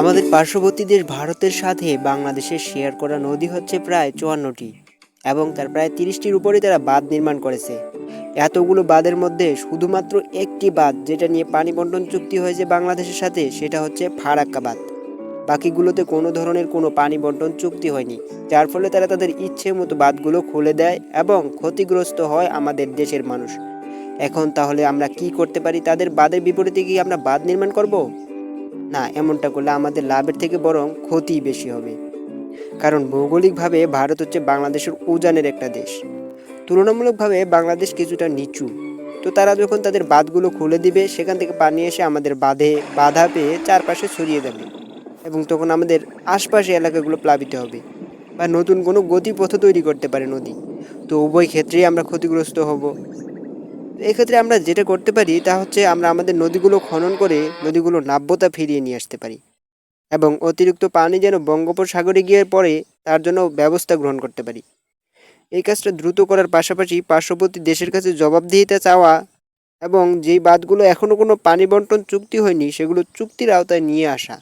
আমাদের পার্শ্ববর্তী দেশ ভারতের সাথে বাংলাদেশের শেয়ার করা নদী হচ্ছে প্রায় ৫৪টি এবং তার প্রায় ৩০টির উপরে তারা বাঁধ নির্মাণ করেছে। এতগুলো বাঁধের মধ্যে শুধুমাত্র একটি বাঁধ যেটা নিয়ে পানি বন্টন চুক্তি হয়েছে বাংলাদেশের সাথে, সেটা হচ্ছে ফারাক্কা বাঁধ। বাকিগুলোতে কোনো ধরনের কোনো পানি বন্টন চুক্তি হয়নি, যার ফলে তারা তাদের ইচ্ছে মতো বাঁধগুলো খুলে দেয় এবং ক্ষতিগ্রস্ত হয় আমাদের দেশের মানুষ। এখন তাহলে আমরা কি করতে পারি? তাদের বাঁধের বিপরীতে কি আমরা বাঁধ নির্মাণ করব? না, এমনটা করলে আমাদের লাভের থেকে বরং ক্ষতিই বেশি হবে। কারণ ভৌগোলিকভাবে ভারত হচ্ছে বাংলাদেশের উজানের একটা দেশ। তুলনামূলকভাবে বাংলাদেশ কিছুটা নিচু। তো তারা যখন তাদের বাঁধগুলো খুলে দিবে, সেখান থেকে পানি এসে আমাদের বাঁধে বাধা পেয়ে চারপাশে ছড়িয়ে যাবে এবং তখন আমাদের আশপাশে এলাকাগুলো প্লাবিত হবে বা নতুন কোনো গতিপথ তৈরি করতে পারে নদী। তো উভয় ক্ষেত্রেই আমরা ক্ষতিগ্রস্ত হব। এক্ষেত্রে আমরা যেটা করতে পারি তা হচ্ছে আমরা আমাদের নদীগুলো খনন করে নদীগুলোর নাব্যতা ফিরিয়ে নিয়ে আসতে পারি এবং অতিরিক্ত পানি যেন বঙ্গোপসাগরে গিয়ে পড়ে তার জন্য ব্যবস্থা গ্রহণ করতে পারি। এই কাজটা দ্রুত করার পাশাপাশি পার্শ্ববর্তী দেশের কাছে জবাবদিহিতা চাওয়া এবং যেই বাঁধগুলো এখনও কোনো পানি বন্টন চুক্তি হয়নি সেগুলো চুক্তির আওতায় নিয়ে আসা।